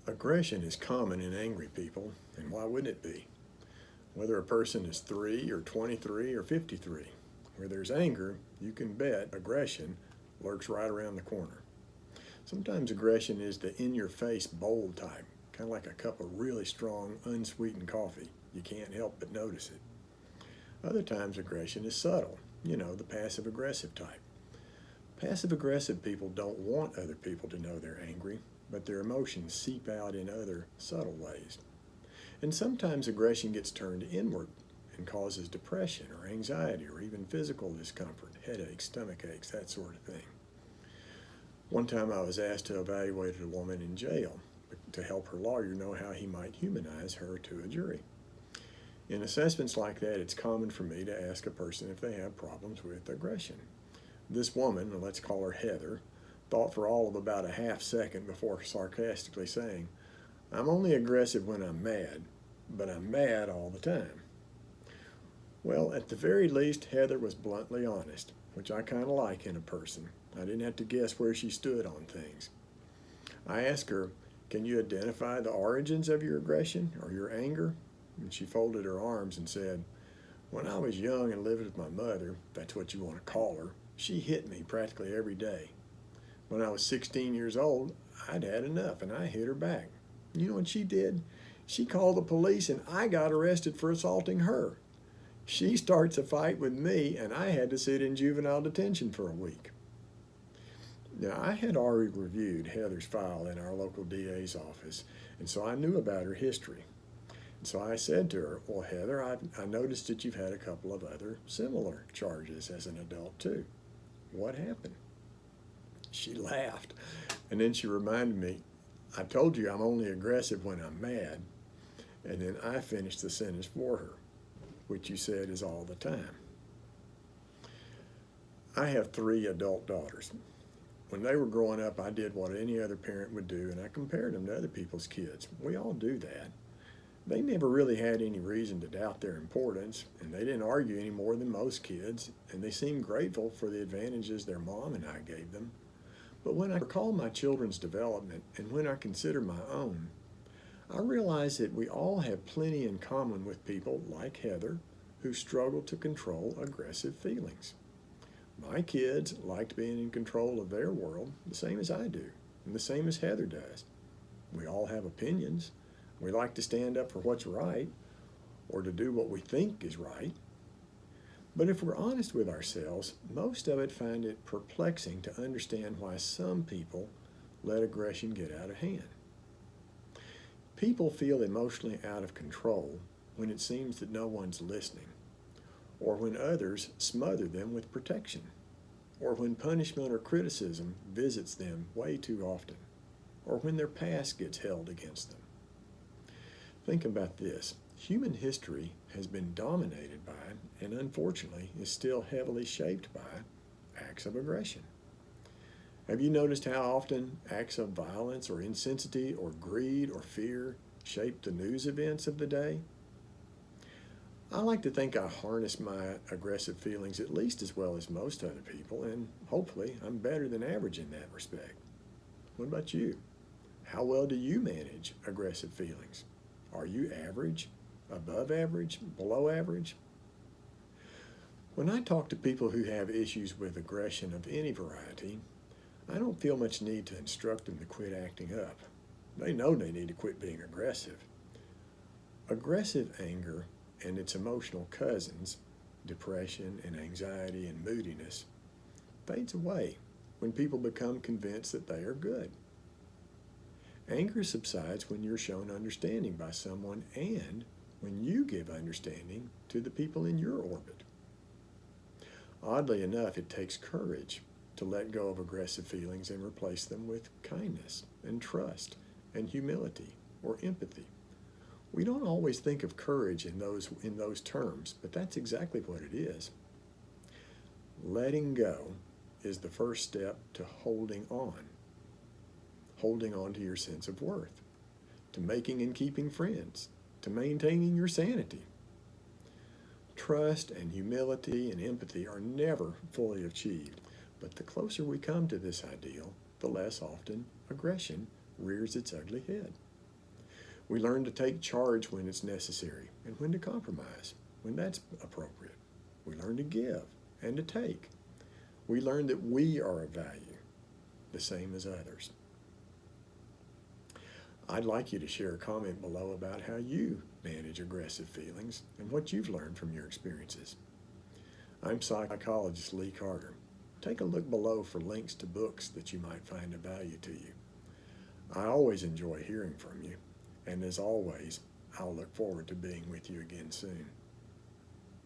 Aggression is common in angry people, and why wouldn't it be? Whether a person is 3 or 23 or 53, where there's anger, you can bet aggression lurks right around the corner. Sometimes aggression is the in-your-face bold type, kind of like a cup of really strong, unsweetened coffee. You can't help but notice it. Other times aggression is subtle, the passive-aggressive type. Passive-aggressive people don't want other people to know they're angry, but their emotions seep out in other subtle ways. And sometimes aggression gets turned inward and causes depression or anxiety or even physical discomfort, headaches, stomach aches, that sort of thing. One time I was asked to evaluate a woman in jail to help her lawyer know how he might humanize her to a jury. In assessments like that, it's common for me to ask a person if they have problems with aggression. This woman, let's call her Heather, thought for all of about a half second before sarcastically saying, "I'm only aggressive when I'm mad, but I'm mad all the time." Well, at the very least, Heather was bluntly honest, which I kind of like in a person. I didn't have to guess where she stood on things. I asked her, "Can you identify the origins of your aggression or your anger?" And she folded her arms and said, "When I was young and lived with my mother, if that's what you want to call her, she hit me practically every day. When I was 16 years old, I'd had enough and I hit her back. You know what she did? She called the police and I got arrested for assaulting her. She starts a fight with me and I had to sit in juvenile detention for a week." Now, I had already reviewed Heather's file in our local DA's office, and so I knew about her history. And so I said to her, "Well, Heather, I noticed that you've had a couple of other similar charges as an adult too. What happened?" She laughed, and then she reminded me, "I told you I'm only aggressive when I'm mad." And then I finished the sentence for her, which you said is all the time. I have 3 adult daughters. When they were growing up, I did what any other parent would do, and I compared them to other people's kids. We all do that. They never really had any reason to doubt their importance, and they didn't argue any more than most kids, and they seemed grateful for the advantages their mom and I gave them. But when I recall my children's development, and when I consider my own, I realize that we all have plenty in common with people like Heather who struggle to control aggressive feelings. My kids liked being in control of their world the same as I do, and the same as Heather does. We all have opinions. We like to stand up for what's right, or to do what we think is right. But if we're honest with ourselves, most of it find it perplexing to understand why some people let aggression get out of hand. People feel emotionally out of control when it seems that no one's listening, or when others smother them with protection, or when punishment or criticism visits them way too often, or when their past gets held against them. Think about this. Human history has been dominated by, and unfortunately is still heavily shaped by, acts of aggression. Have you noticed how often acts of violence or insensitivity or greed or fear shape the news events of the day? I like to think I harness my aggressive feelings at least as well as most other people, and hopefully I'm better than average in that respect. What about you? How well do you manage aggressive feelings? Are you average, above average, below average? When I talk to people who have issues with aggression of any variety, I don't feel much need to instruct them to quit acting up. They know they need to quit being aggressive. Aggressive anger and its emotional cousins, depression and anxiety and moodiness, fades away when people become convinced that they are good. Anger subsides when you're shown understanding by someone and when you give understanding to the people in your orbit. Oddly enough, it takes courage to let go of aggressive feelings and replace them with kindness and trust and humility or empathy. We don't always think of courage in those terms, but that's exactly what it is. Letting go is the first step to holding on to your sense of worth, to making and keeping friends, to maintaining your sanity. Trust and humility and empathy are never fully achieved, but the closer we come to this ideal, the less often aggression rears its ugly head. We learn to take charge when it's necessary and when to compromise, when that's appropriate. We learn to give and to take. We learn that we are of value, the same as others. I'd like you to share a comment below about how you manage aggressive feelings and what you've learned from your experiences. I'm psychologist Lee Carter. Take a look below for links to books that you might find of value to you. I always enjoy hearing from you, and as always, I'll look forward to being with you again soon.